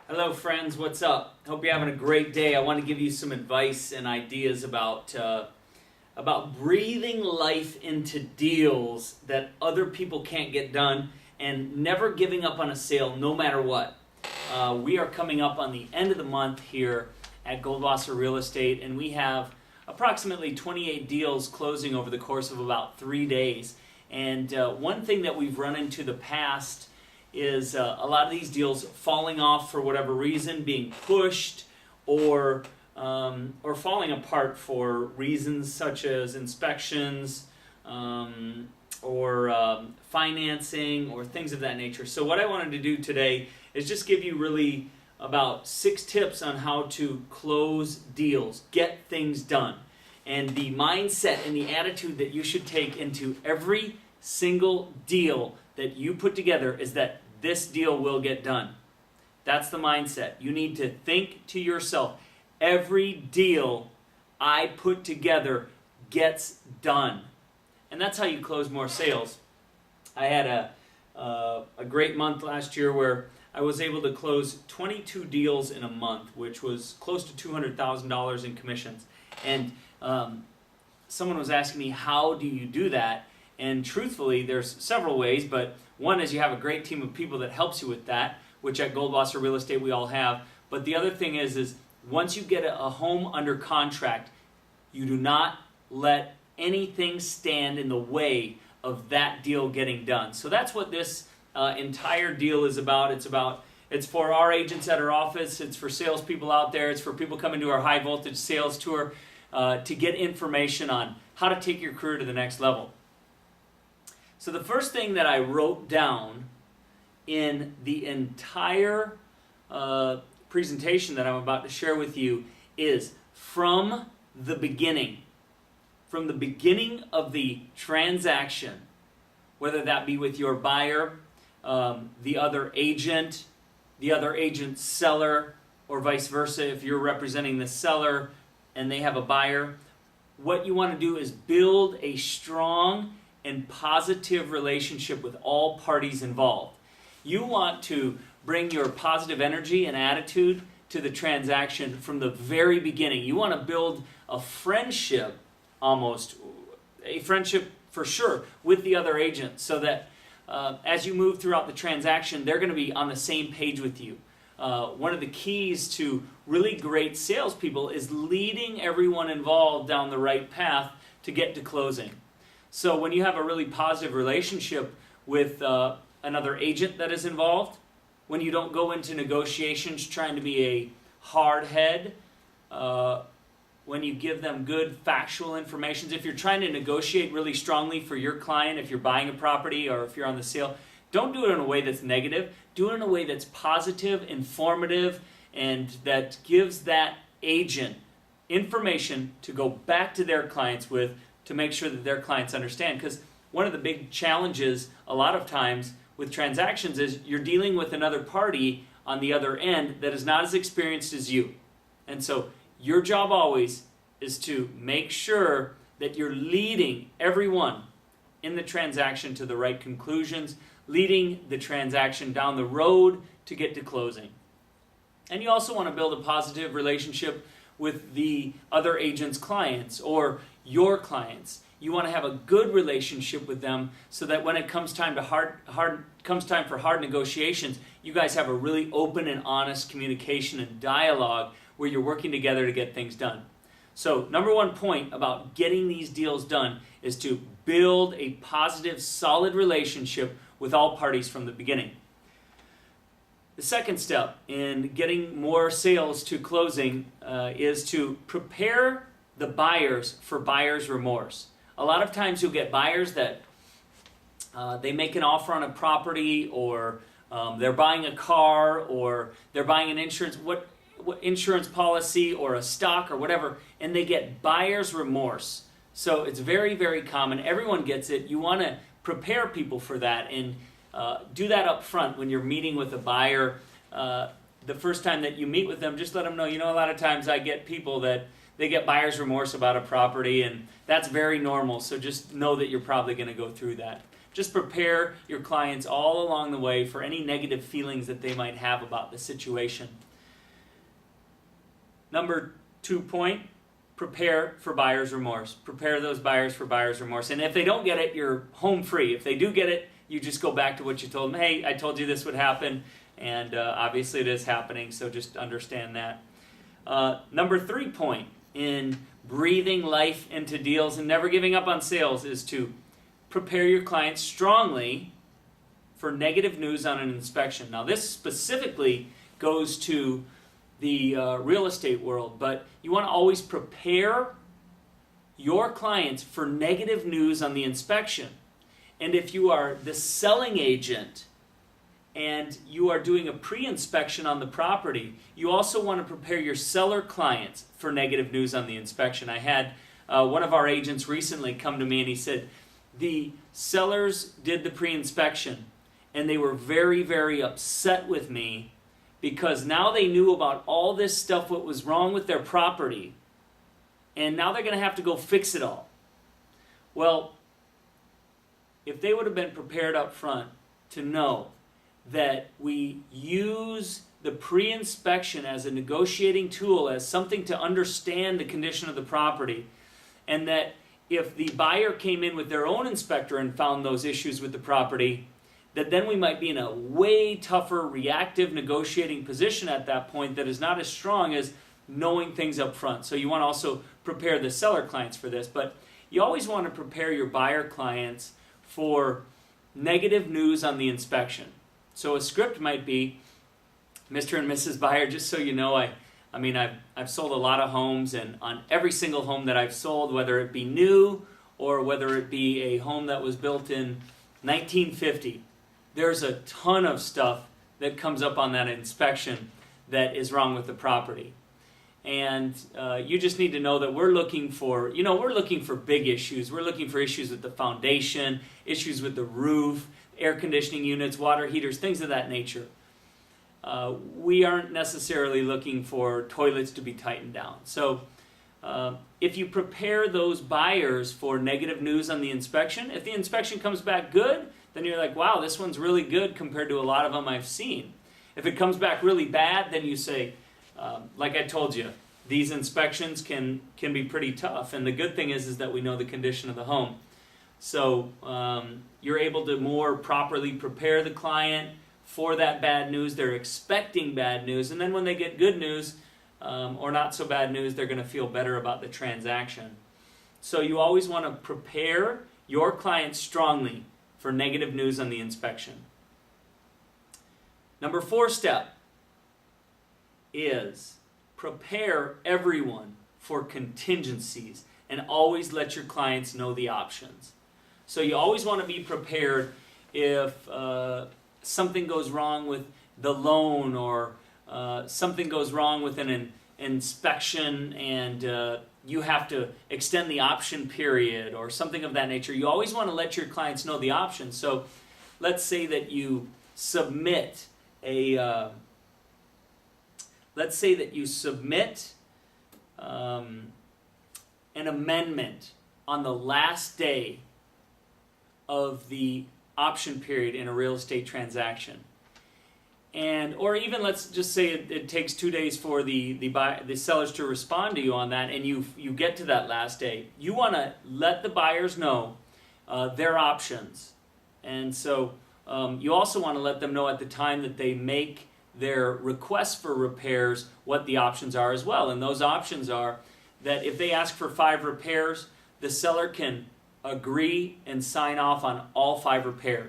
Hello friends, what's up? Hope you're having a great day. I want to give you some advice and ideas about breathing life into deals that other people can't get done and never giving up on a sale no matter what. We are coming up on the end of the month here at Goldwasser Real Estate, and we have approximately 28 deals closing over the course of about 3 days. And one thing that we've run into the past is a lot of these deals falling off for whatever reason, being pushed or falling apart for reasons such as inspections or financing or things of that nature. So what I wanted to do today is just give you really about 6 tips on how to close deals, get things done, and the mindset and the attitude that you should take into every single deal that you put together is that this deal will get done. That's the mindset. You need to think to yourself, every deal I put together gets done. And that's how you close more sales. I had a great month last year where I was able to close 22 deals in a month, which was close to $200,000 in commissions. And someone was asking me, how do you do that? And truthfully, there's several ways, but one is you have a great team of people that helps you with that, which at Goldwasser Real Estate we all have. But the other thing is once you get a home under contract, you do not let anything stand in the way of that deal getting done. So that's what this entire deal is about. It's for our agents at our office, it's for salespeople out there, it's for people coming to our high voltage sales tour to get information on how to take your career to the next level. So the first thing that I wrote down in the entire presentation that I'm about to share with you is from the beginning of the transaction, whether that be with your buyer, the other agent's seller, or vice versa, if you're representing the seller and they have a buyer, what you want to do is build a strong and positive relationship with all parties involved. You want to bring your positive energy and attitude to the transaction from the very beginning. You want to build a friendship, almost a friendship for sure, with the other agent, so that as you move throughout the transaction, they're going to be on the same page with you. One of the keys to really great salespeople is leading everyone involved down the right path to get to closing. So when you have a really positive relationship with another agent that is involved, when you don't go into negotiations trying to be a hard head, when you give them good factual information, if you're trying to negotiate really strongly for your client, if you're buying a property or if you're on the sale, don't do it in a way that's negative. Do it in a way that's positive, informative, and that gives that agent information to go back to their clients with, to make sure that their clients understand. Because one of the big challenges a lot of times with transactions is you're dealing with another party on the other end that is not as experienced as you. And so your job always is to make sure that you're leading everyone in the transaction to the right conclusions, leading the transaction down the road to get to closing. And you also want to build a positive relationship with the other agent's clients or your clients. You want to have a good relationship with them so that when it comes time to for hard negotiations, you guys have a really open and honest communication and dialogue where you're working together to get things done. So, number one point about getting these deals done is to build a positive, solid relationship with all parties from the beginning. The second step in getting more sales to closing is to prepare the buyers for buyer's remorse. A lot of times you'll get buyers that they make an offer on a property, or they're buying a car, or they're buying an insurance policy or a stock or whatever, and they get buyer's remorse. So it's very, very common. Everyone gets it. You want to prepare people for that and do that up front when you're meeting with a buyer. The first time that you meet with them, just let them know, a lot of times I get people that they get buyer's remorse about a property, and that's very normal, so just know that you're probably going to go through that. Just prepare your clients all along the way for any negative feelings that they might have about the situation. Number 2 point, prepare for buyer's remorse. Prepare those buyers for buyer's remorse. And if they don't get it, you're home free. If they do get it, you just go back to what you told them. Hey, I told you this would happen, and obviously it is happening, so just understand that. Number 3 point in breathing life into deals and never giving up on sales is to prepare your clients strongly for negative news on an inspection. Now, this specifically goes to the real estate world, but you want to always prepare your clients for negative news on the inspection. And if you are the selling agent and you are doing a pre-inspection on the property, you also want to prepare your seller clients for negative news on the inspection. I had one of our agents recently come to me and he said, the sellers did the pre-inspection and they were very, very upset with me because now they knew about all this stuff, what was wrong with their property, and now they're going to have to go fix it all. Well, if they would have been prepared up front to know that we use the pre-inspection as a negotiating tool, as something to understand the condition of the property, and that if the buyer came in with their own inspector and found those issues with the property, that then we might be in a way tougher reactive negotiating position at that point that is not as strong as knowing things up front. So you want to also prepare the seller clients for this, but you always want to prepare your buyer clients for negative news on the inspection. So a script might be, Mr. and Mrs. Buyer, just so you know, I've sold a lot of homes, and on every single home that I've sold, whether it be new or whether it be a home that was built in 1950, there's a ton of stuff that comes up on that inspection that is wrong with the property. And you just need to know that we're looking for big issues. We're looking for issues with the foundation, issues with the roof, air conditioning units, water heaters, things of that nature. We aren't necessarily looking for toilets to be tightened down. So if you prepare those buyers for negative news on the inspection, if the inspection comes back good, then you're like, wow, this one's really good compared to a lot of them I've seen. If it comes back really bad, then you say, like I told you, these inspections can be pretty tough. And the good thing is that we know the condition of the home. So you're able to more properly prepare the client for that bad news. They're expecting bad news. And then when they get good news or not so bad news, they're going to feel better about the transaction. So you always want to prepare your client strongly for negative news on the inspection. Number 4 step is prepare everyone for contingencies and always let your clients know the options. So you always want to be prepared if something goes wrong with the loan or something goes wrong with an inspection and you have to extend the option period or something of that nature. You always want to let your clients know the options. So let's say that you submit an amendment on the last day of the option period in a real estate transaction. Or even let's just say it takes 2 days for the sellers to respond to you on that, and you get to that last day. You want to let the buyers know their options. And so you also want to let them know at the time that they make their request for repairs what the options are as well. And those options are that if they ask for 5 repairs, the seller can agree and sign off on all 5 repairs.